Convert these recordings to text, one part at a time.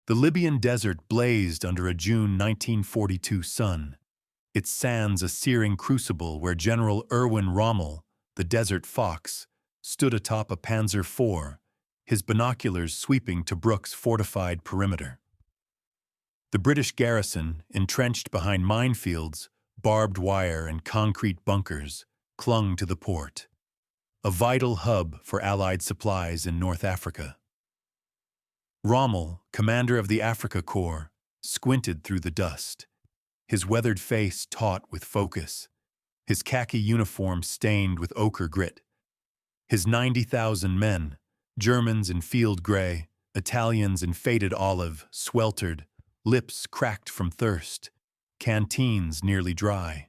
The Libyan desert blazed under a June 1942 sun, its sands a searing crucible where General Erwin Rommel, the Desert Fox, stood atop a Panzer IV, his binoculars sweeping Tobruk's fortified perimeter. The British garrison, entrenched behind minefields, barbed wire and concrete bunkers, clung to the port, a vital hub for Allied supplies in North Africa. Rommel, commander of the Africa Corps, squinted through the dust, his weathered face taut with focus, his khaki uniform stained with ochre grit. His 90,000 men, Germans in field gray, Italians in faded olive, sweltered, lips cracked from thirst, canteens nearly dry.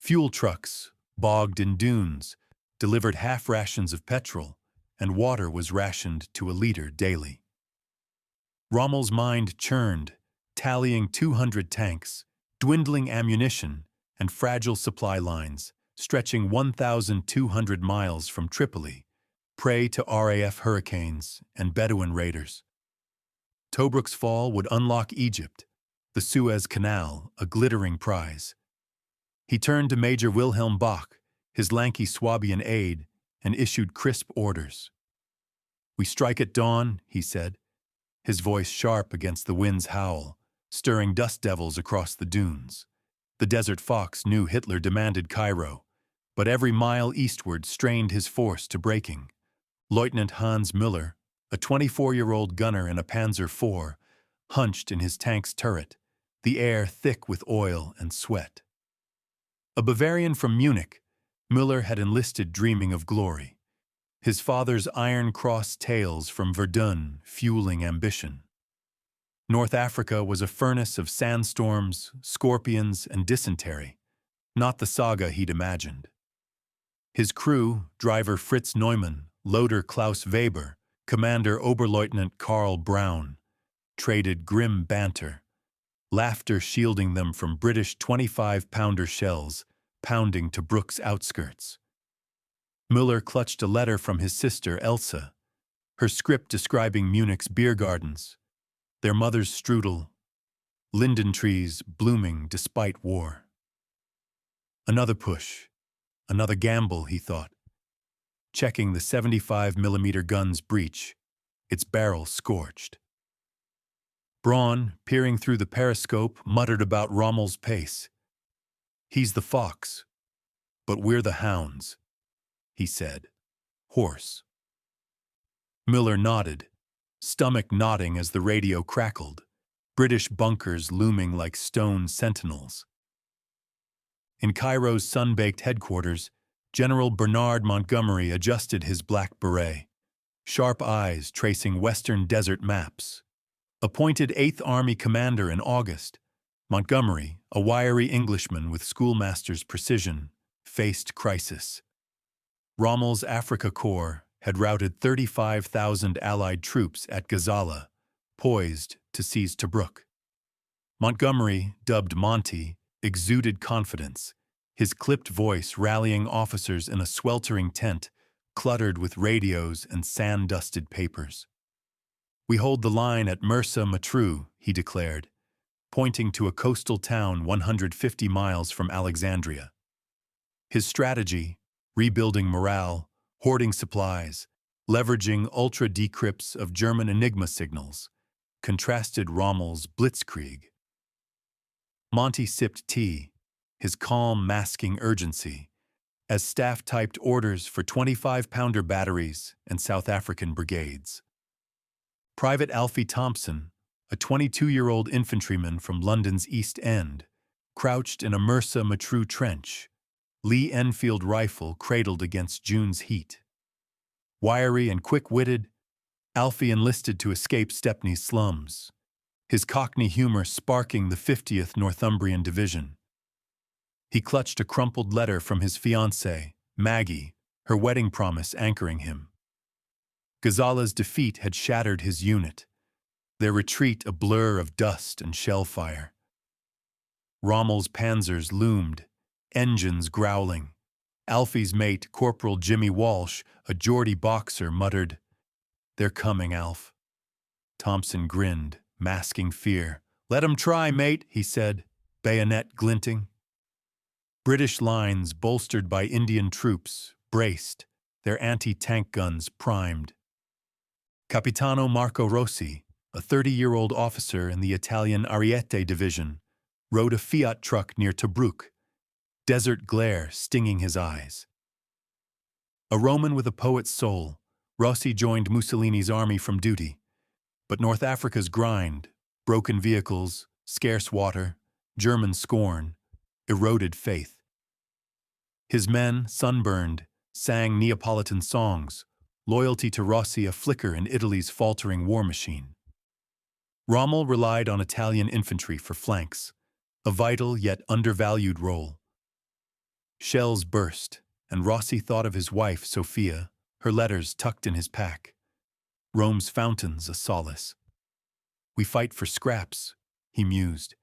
Fuel trucks, bogged in dunes, delivered half rations of petrol, and water was rationed to a liter daily. Rommel's mind churned, tallying 200 tanks, dwindling ammunition, and fragile supply lines, stretching 1,200 miles from Tripoli, prey to RAF hurricanes and Bedouin raiders. Tobruk's fall would unlock Egypt, the Suez Canal, a glittering prize. He turned to Major Wilhelm Bach, his lanky Swabian aide, and issued crisp orders. "We strike at dawn," he said, his voice sharp against the wind's howl, stirring dust devils across the dunes. The Desert Fox knew Hitler demanded Cairo, but every mile eastward strained his force to breaking. Lieutenant Hans Müller, a 24-year-old gunner in a Panzer IV, hunched in his tank's turret, the air thick with oil and sweat. A Bavarian from Munich, Müller had enlisted dreaming of glory, his father's Iron Cross tales from Verdun fueling ambition. North Africa was a furnace of sandstorms, scorpions, and dysentery, not the saga he'd imagined. His crew, driver Fritz Neumann, loader Klaus Weber, commander Oberleutnant Karl Braun, traded grim banter, laughter shielding them from British 25-pounder shells pounding Tobruk's outskirts. Müller clutched a letter from his sister Elsa, her script describing Munich's beer gardens, their mother's strudel, linden trees blooming despite war. Another push, another gamble, he thought, checking the 75mm gun's breech, its barrel scorched. Braun, peering through the periscope, muttered about Rommel's pace. "He's the fox, but we're the hounds," he said, hoarse. Müller nodded, stomach knotting as the radio crackled, British bunkers looming like stone sentinels. In Cairo's sun-baked headquarters, General Bernard Montgomery adjusted his black beret, sharp eyes tracing western desert maps. Appointed 8th Army commander in August, Montgomery, a wiry Englishman with schoolmaster's precision, faced crisis. Rommel's Africa Corps had routed 35,000 Allied troops at Gazala, poised to seize Tobruk. Montgomery, dubbed Monty, exuded confidence, his clipped voice rallying officers in a sweltering tent cluttered with radios and sand-dusted papers. "We hold the line at Mersa Matruh," he declared, pointing to a coastal town 150 miles from Alexandria. His strategy, rebuilding morale, hoarding supplies, leveraging ultra-decrypts of German Enigma signals, contrasted Rommel's blitzkrieg. Monty sipped tea, his calm masking urgency, as staff typed orders for 25-pounder batteries and South African brigades. Private Alfie Thompson, a 22-year-old infantryman from London's East End, crouched in a Mersa Matruh trench, Lee Enfield rifle cradled against June's heat. Wiry and quick-witted, Alfie enlisted to escape Stepney's slums, his Cockney humor sparking the 50th Northumbrian Division. He clutched a crumpled letter from his fiancée, Maggie, her wedding promise anchoring him. Gazala's defeat had shattered his unit, their retreat a blur of dust and shell fire. Rommel's panzers loomed, engines growling. Alfie's mate, Corporal Jimmy Walsh, a Geordie boxer, muttered, "They're coming, Alf." Thompson grinned, masking fear. "Let 'em try, mate," he said, bayonet glinting. British lines, bolstered by Indian troops, braced, their anti-tank guns primed. Capitano Marco Rossi, a 30-year-old officer in the Italian Ariete division, rode a Fiat truck near Tobruk, desert glare stinging his eyes. A Roman with a poet's soul, Rossi joined Mussolini's army from duty, but North Africa's grind, broken vehicles, scarce water, German scorn, eroded faith. His men, sunburned, sang Neapolitan songs, loyalty to Rossi a flicker in Italy's faltering war machine. Rommel relied on Italian infantry for flanks, a vital yet undervalued role. Shells burst, and Rossi thought of his wife, Sophia, her letters tucked in his pack. Rome's fountains a solace. "We fight for scraps," he mused.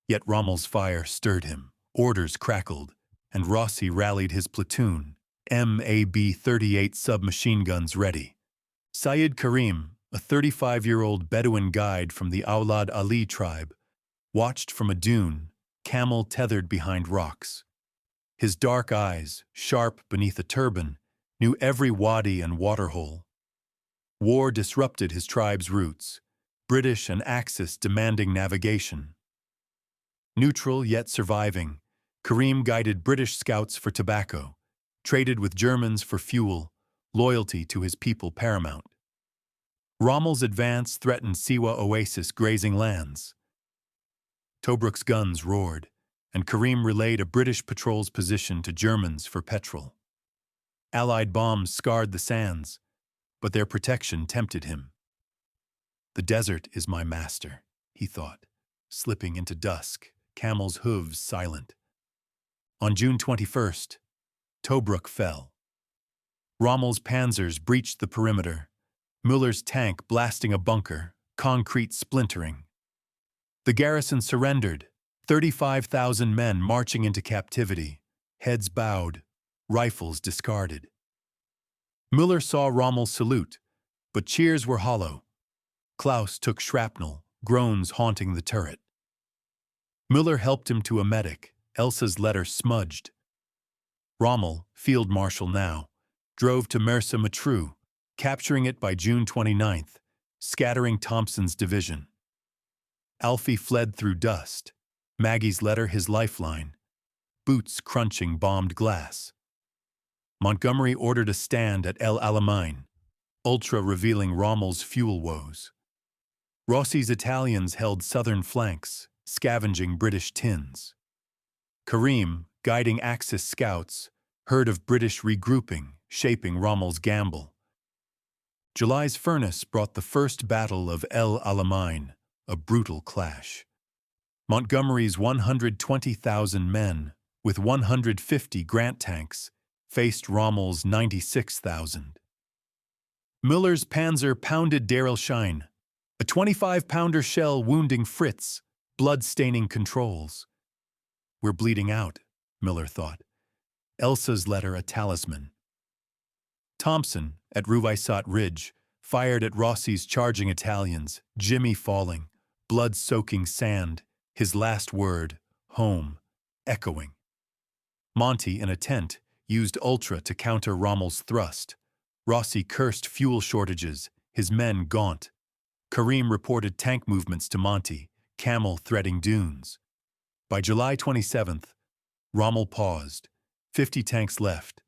Yet Rommel's fire stirred him, orders crackled, and Rossi rallied his platoon, MAB 38 submachine guns ready. Syed Karim, a 35-year-old Bedouin guide from the Aulad Ali tribe, watched from a dune, camel tethered behind rocks. His dark eyes, sharp beneath a turban, knew every wadi and waterhole. War disrupted his tribe's roots, British and Axis demanding navigation. Neutral yet surviving, Karim guided British scouts for tobacco, traded with Germans for fuel, loyalty to his people paramount. Rommel's advance threatened Siwa Oasis grazing lands. Tobruk's guns roared, and Karim relayed a British patrol's position to Germans for petrol. Allied bombs scarred the sands, but their protection tempted him. "The desert is my master," he thought, slipping into dusk, camels' hooves silent. On June 21st, Tobruk fell. Rommel's panzers breached the perimeter, Müller's tank blasting a bunker, concrete splintering. The garrison surrendered, 35,000 men marching into captivity, heads bowed, rifles discarded. Müller saw Rommel salute, but cheers were hollow. Klaus took shrapnel, groans haunting the turret. Müller helped him to a medic, Elsa's letter smudged. Rommel, field marshal now, drove to Mersa Matruh, capturing it by June 29th, scattering Thompson's division. Alfie fled through dust, Maggie's letter his lifeline, boots crunching bombed glass. Montgomery ordered a stand at El Alamein, ultra revealing Rommel's fuel woes. Rossi's Italians held southern flanks, scavenging British tins. Karim, guiding Axis scouts, heard of British regrouping, shaping Rommel's gamble. July's furnace brought the first battle of El Alamein, a brutal clash. Montgomery's 120,000 men, with 150 Grant tanks, faced Rommel's 96,000. Müller's panzer pounded Deir el-Shein, a 25-pounder shell wounding Fritz, blood-staining controls. "We're bleeding out," Müller thought. Elsa's letter a talisman. Thompson, at Ruvaisat Ridge, fired at Rossi's charging Italians, Jimmy falling, blood-soaking sand, his last word, home, echoing. Monty, in a tent, used Ultra to counter Rommel's thrust. Rossi cursed fuel shortages, his men gaunt. Karim reported tank movements to Monty, camel threading dunes. By July 27th, Rommel paused, 50 tanks left.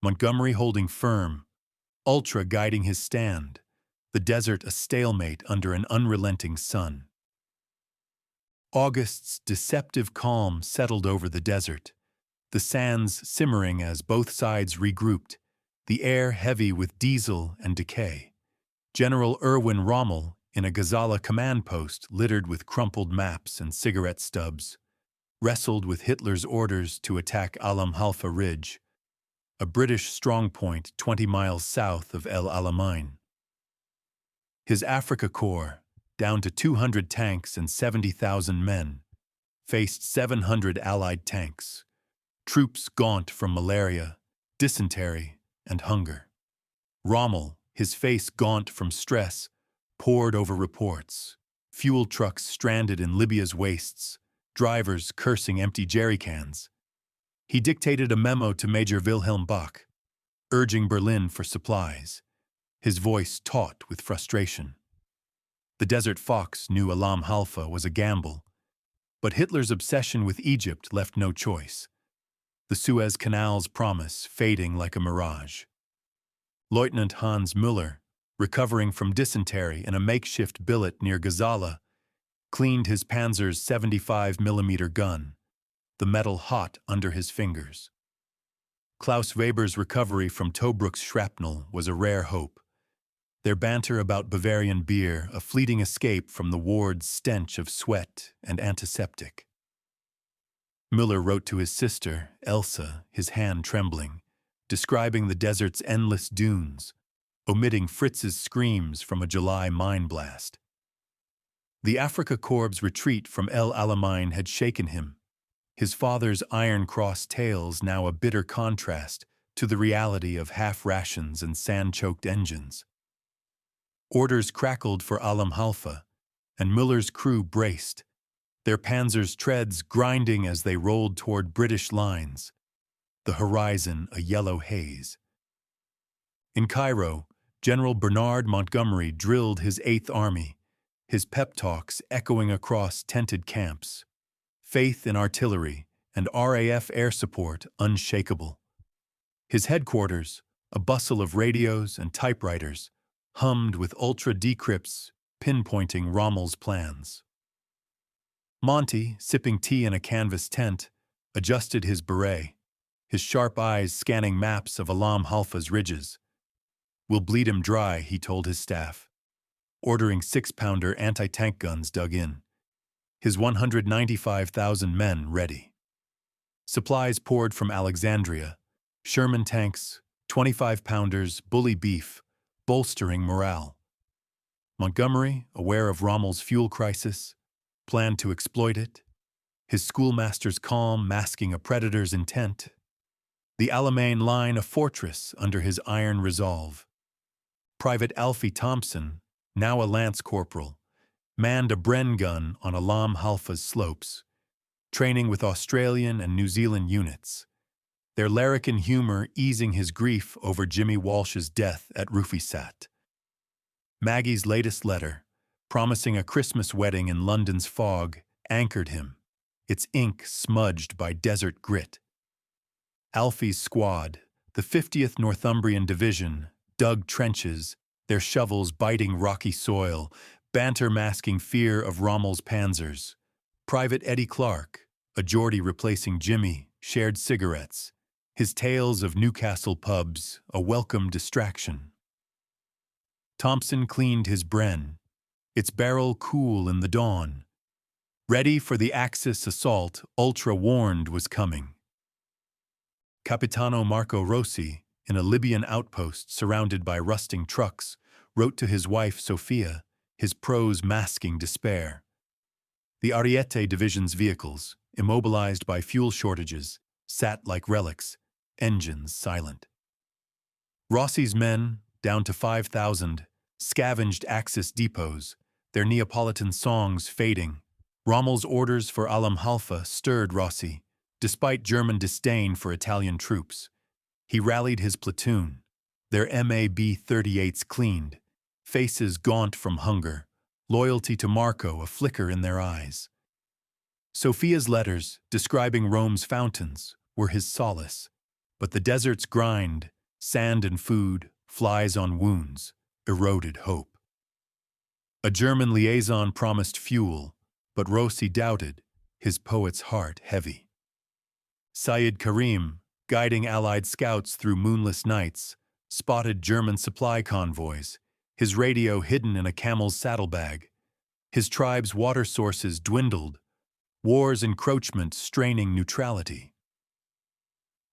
Montgomery holding firm, Ultra guiding his stand, the desert a stalemate under an unrelenting sun. August's deceptive calm settled over the desert, the sands simmering as both sides regrouped, the air heavy with diesel and decay. General Erwin Rommel, in a Gazala command post littered with crumpled maps and cigarette stubs, wrestled with Hitler's orders to attack Alam Halfa Ridge, a British strongpoint 20 miles south of El Alamein. His Africa Corps, down to 200 tanks and 70,000 men, faced 700 Allied tanks, troops gaunt from malaria, dysentery, and hunger. Rommel, his face gaunt from stress, pored over reports, fuel trucks stranded in Libya's wastes, drivers cursing empty jerry cans. He dictated a memo to Major Wilhelm Bach, urging Berlin for supplies, his voice taut with frustration. The Desert Fox knew Alam Halfa was a gamble, but Hitler's obsession with Egypt left no choice, the Suez Canal's promise fading like a mirage. Lieutenant Hans Müller, recovering from dysentery in a makeshift billet near Gazala, cleaned his Panzer's 75mm gun, the metal hot under his fingers. Klaus Weber's recovery from Tobruch's shrapnel was a rare hope, their banter about Bavarian beer a fleeting escape from the ward's stench of sweat and antiseptic. Müller wrote to his sister, Elsa, his hand trembling, describing the desert's endless dunes, omitting Fritz's screams from a July mine blast. The Afrika Korps' retreat from El Alamein had shaken him, his father's iron-crossed tales now a bitter contrast to the reality of half rations and sand-choked engines. Orders crackled for Alam Halfa, and Müller's crew braced, their panzers' treads grinding as they rolled toward British lines, the horizon a yellow haze. In Cairo, General Bernard Montgomery drilled his 8th Army, his pep talks echoing across tented camps, faith in artillery and RAF air support unshakable. His headquarters, a bustle of radios and typewriters, hummed with ultra-decrypts pinpointing Rommel's plans. Monty, sipping tea in a canvas tent, adjusted his beret, his sharp eyes scanning maps of Alam Halfa's ridges. "We'll bleed him dry," he told his staff, ordering 6-pounder anti-tank guns dug in, his 195,000 men ready. Supplies poured from Alexandria, Sherman tanks, 25-pounders, bully beef, bolstering morale. Montgomery, aware of Rommel's fuel crisis, planned to exploit it, his schoolmaster's calm masking a predator's intent. The Alamein line a fortress under his iron resolve. Private Alfie Thompson, now a lance corporal, manned a Bren gun on Alam Halfa's slopes, training with Australian and New Zealand units, their larrikin humor easing his grief over Jimmy Walsh's death at Rufisat. Maggie's latest letter, promising a Christmas wedding in London's fog, anchored him, its ink smudged by desert grit. Alfie's squad, the 50th Northumbrian Division, dug trenches, their shovels biting rocky soil, banter masking fear of Rommel's panzers. Private Eddie Clark, a Geordie replacing Jimmy, shared cigarettes, his tales of Newcastle pubs a welcome distraction. Thompson cleaned his Bren, its barrel cool in the dawn. Ready for the Axis assault, ultra-warned was coming. Capitano Marco Rossi, in a Libyan outpost surrounded by rusting trucks, wrote to his wife Sophia, his prose masking despair. The Ariete Division's vehicles, immobilized by fuel shortages, sat like relics, engines silent. Rossi's men, down to 5,000, scavenged Axis depots, their Neapolitan songs fading. Rommel's orders for Alam Halfa stirred Rossi, despite German disdain for Italian troops. He rallied his platoon, their MAB-38s cleaned, faces gaunt from hunger, loyalty to Marco a flicker in their eyes. Sophia's letters, describing Rome's fountains, were his solace, but the desert's grind, sand and food, flies on wounds, eroded hope. A German liaison promised fuel, but Rossi doubted, his poet's heart heavy. Syed Karim, guiding Allied scouts through moonless nights, spotted German supply convoys, his radio hidden in a camel's saddlebag. His tribe's water sources dwindled, war's encroachment straining neutrality.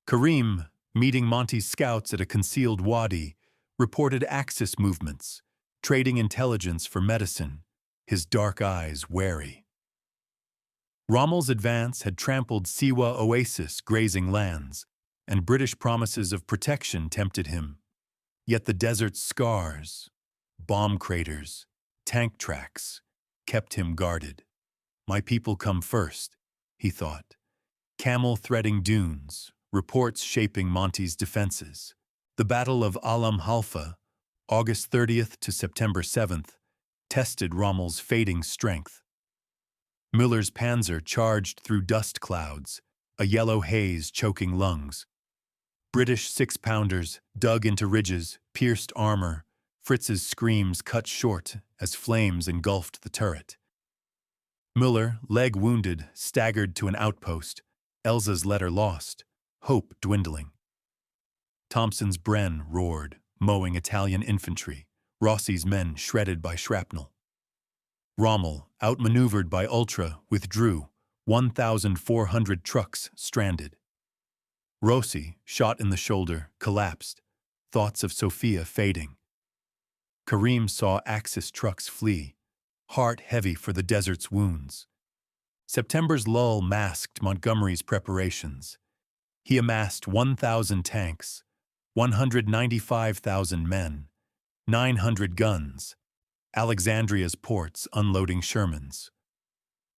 Karim, meeting Monty's scouts at a concealed wadi, reported Axis movements, trading intelligence for medicine, his dark eyes wary. Rommel's advance had trampled Siwa Oasis grazing lands, and British promises of protection tempted him. Yet the desert's scars, bomb craters, tank tracks, kept him guarded. My people come first, he thought. Camel threading dunes, reports shaping Monty's defenses. The Battle of Alam Halfa, August 30th to September 7th, tested Rommel's fading strength. Müller's panzer charged through dust clouds, a yellow haze choking lungs. British six-pounders dug into ridges, pierced armor. Fritz's screams cut short as flames engulfed the turret. Müller, leg wounded, staggered to an outpost. Elsa's letter lost, hope dwindling. Thompson's Bren roared, mowing Italian infantry. Rossi's men shredded by shrapnel. Rommel, outmaneuvered by Ultra, withdrew, 1,400 trucks stranded. Rossi, shot in the shoulder, collapsed, thoughts of Sofia fading. Karim saw Axis trucks flee, heart heavy for the desert's wounds. September's lull masked Montgomery's preparations. He amassed 1,000 tanks, 195,000 men, 900 guns, Alexandria's ports unloading Shermans.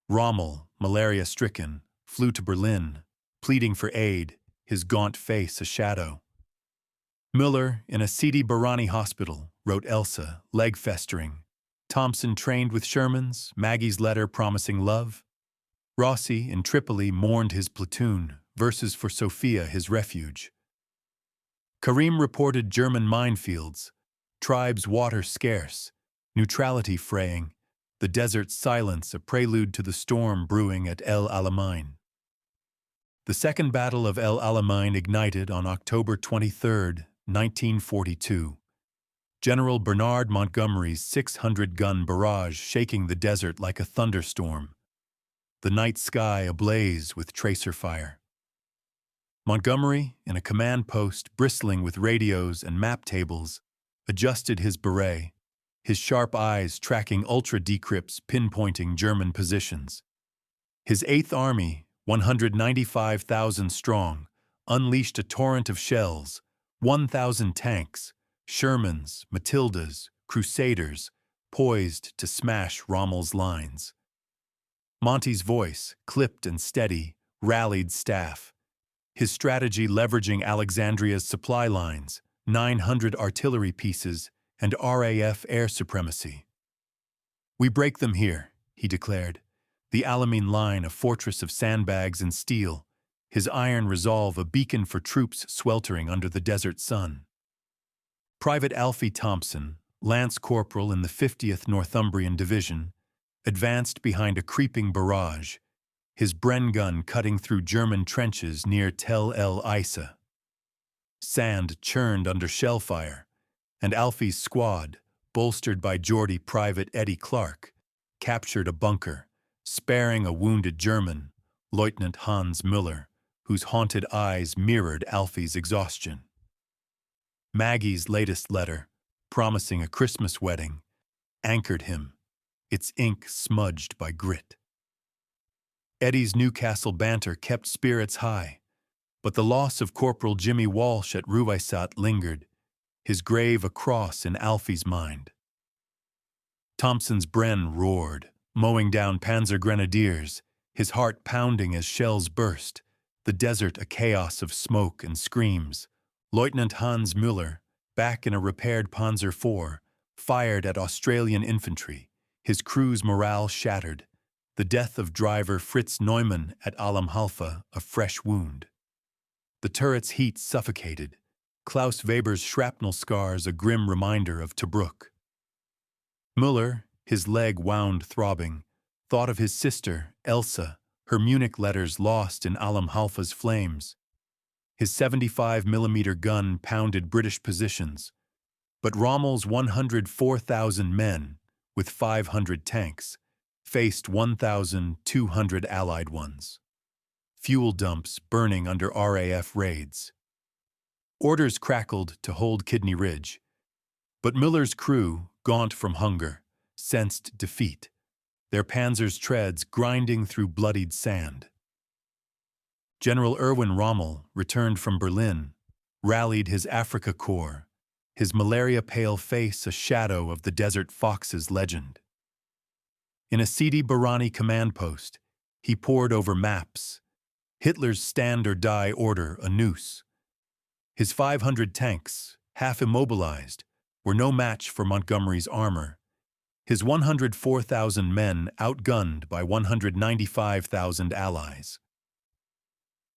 Rommel, malaria-stricken, flew to Berlin, pleading for aid, his gaunt face a shadow. Müller, in a seedy Barani hospital, wrote Elsa, leg festering. Thompson trained with Shermans, Maggie's letter promising love. Rossi, in Tripoli, mourned his platoon, verses for Sofia, his refuge. Karim reported German minefields, tribes water scarce, neutrality fraying, the desert's silence a prelude to the storm brewing at El Alamein. The Second Battle of El Alamein ignited on October 23, 1942. General Bernard Montgomery's 600-gun barrage shaking the desert like a thunderstorm. The night sky ablaze with tracer fire. Montgomery, in a command post bristling with radios and map tables, adjusted his beret, his sharp eyes tracking ultra-decrypts pinpointing German positions. His Eighth Army, 195,000 strong, unleashed a torrent of shells, 1,000 tanks, Shermans, Matildas, Crusaders, poised to smash Rommel's lines. Monty's voice, clipped and steady, rallied staff. His strategy leveraging Alexandria's supply lines, 900 artillery pieces, and RAF air supremacy. "We break them here," he declared. The Alamein line a fortress of sandbags and steel, his iron resolve a beacon for troops sweltering under the desert sun. Private Alfie Thompson, Lance Corporal in the 50th Northumbrian Division, advanced behind a creeping barrage, his Bren gun cutting through German trenches near Tel El Isa. Sand churned under shell fire, and Alfie's squad, bolstered by Geordie Private Eddie Clark, captured a bunker, sparing a wounded German, Lieutenant Hans Müller, whose haunted eyes mirrored Alfie's exhaustion. Maggie's latest letter, promising a Christmas wedding, anchored him, its ink smudged by grit. Eddie's Newcastle banter kept spirits high, but the loss of Corporal Jimmy Walsh at Ruwaysat lingered, his grave a cross in Alfie's mind. Thompson's Bren roared, mowing down Panzer Grenadiers, his heart pounding as shells burst, the desert a chaos of smoke and screams. Lieutenant Hans Müller, back in a repaired Panzer IV, fired at Australian infantry, his crew's morale shattered, the death of driver Fritz Neumann at Alam Halfa a fresh wound. The turret's heat suffocated, Klaus Weber's shrapnel scars a grim reminder of Tobruk. Müller, his leg wound throbbing, thought of his sister, Elsa, her Munich letters lost in Alam Halfa's flames. His 75mm gun pounded British positions, but Rommel's 104,000 men, with 500 tanks, faced 1,200 Allied ones. Fuel dumps burning under RAF raids. Orders crackled to hold Kidney Ridge, but Müller's crew, gaunt from hunger, sensed defeat, their panzers' treads grinding through bloodied sand. General Erwin Rommel, returned from Berlin, rallied his Africa Corps, his malaria-pale face a shadow of the Desert Fox's legend. In a Sidi Barani command post, he pored over maps, Hitler's stand-or-die order a noose. His 500 tanks, half immobilized, were no match for Montgomery's armor. His 104,000 men outgunned by 195,000 allies.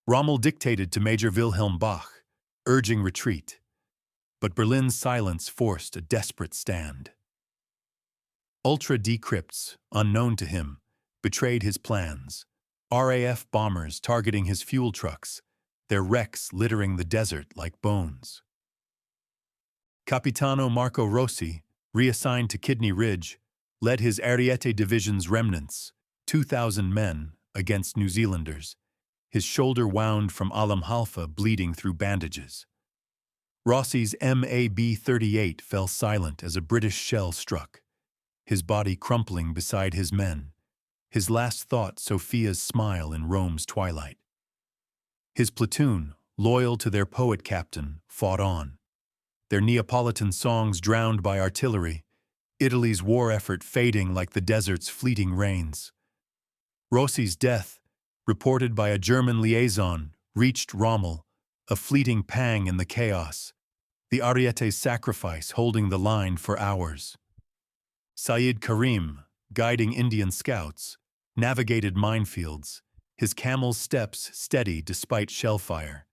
Rommel dictated to Major Wilhelm Bach, urging retreat. But Berlin's silence forced a desperate stand. Ultra-decrypts, unknown to him, betrayed his plans. RAF bombers targeting his fuel trucks, their wrecks littering the desert like bones. Capitano Marco Rossi, reassigned to Kidney Ridge, led his Ariete Division's remnants, 2,000 men, against New Zealanders, his shoulder wound from Alam Halfa bleeding through bandages. Rossi's MAB-38 fell silent as a British shell struck, his body crumpling beside his men, his last thought Sophia's smile in Rome's twilight. His platoon, loyal to their poet captain, fought on, their Neapolitan songs drowned by artillery, Italy's war effort fading like the desert's fleeting rains. Rossi's death, reported by a German liaison, reached Rommel, a fleeting pang in the chaos, the Ariete's sacrifice holding the line for hours. Sayyid Karim, guiding Indian scouts, navigated minefields, his camel's steps steady despite shellfire.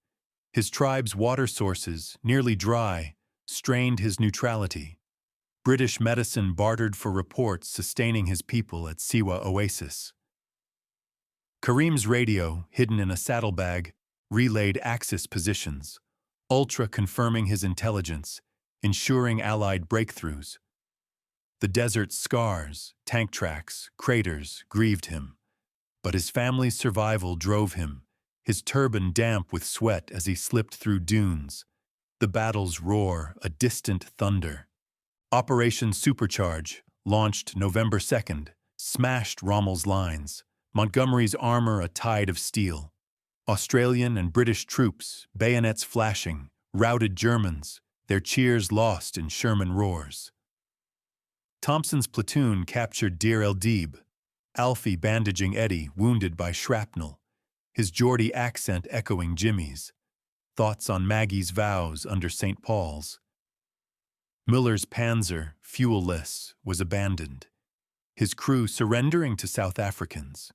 His tribe's water sources, nearly dry, strained his neutrality. British medicine bartered for reports sustaining his people at Siwa Oasis. Karim's radio, hidden in a saddlebag, relayed Axis positions, Ultra confirming his intelligence, ensuring Allied breakthroughs. The desert's scars, tank tracks, craters grieved him, but his family's survival drove him, his turban damp with sweat as he slipped through dunes. The battle's roar, a distant thunder. Operation Supercharge, launched November 2nd, smashed Rommel's lines, Montgomery's armor a tide of steel. Australian and British troops, bayonets flashing, routed Germans, their cheers lost in Sherman roars. Thompson's platoon captured Deir el-Deeb, Alfie bandaging Eddie wounded by shrapnel, his Geordie accent echoing Jimmy's. Thoughts on Maggie's vows under St. Paul's. Müller's Panzer, fuel-less, was abandoned, his crew surrendering to South Africans.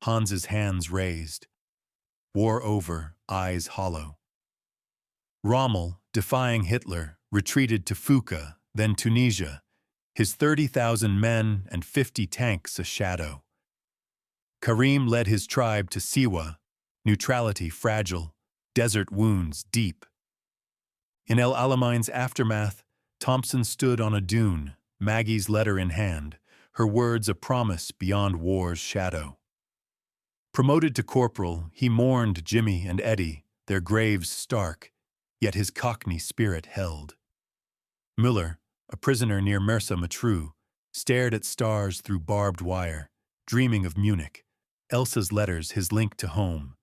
Hans's hands raised. War over, eyes hollow. Rommel, defying Hitler, retreated to Fuka, then Tunisia, his 30,000 men and 50 tanks a shadow. Karim led his tribe to Siwa, neutrality fragile, desert wounds deep. In El Alamein's aftermath, Thompson stood on a dune, Maggie's letter in hand, her words a promise beyond war's shadow. Promoted to corporal, he mourned Jimmy and Eddie, their graves stark, yet his Cockney spirit held. Müller, a prisoner near Mersa Matruh, stared at stars through barbed wire, dreaming of Munich, Elsa's letters his link to home.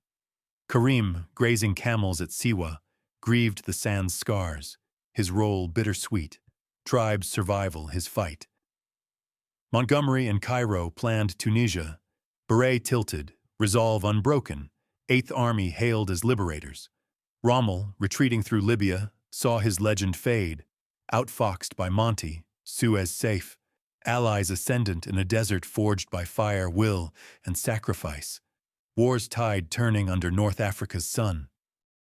Karim, grazing camels at Siwa, grieved the sand's scars, his role bittersweet, tribe's survival his fight. Montgomery and Cairo planned Tunisia, Beret tilted, resolve unbroken, 8th Army hailed as liberators. Rommel, retreating through Libya, saw his legend fade, outfoxed by Monty, Suez safe, allies ascendant in a desert forged by fire, will, and sacrifice, war's tide turning under North Africa's sun.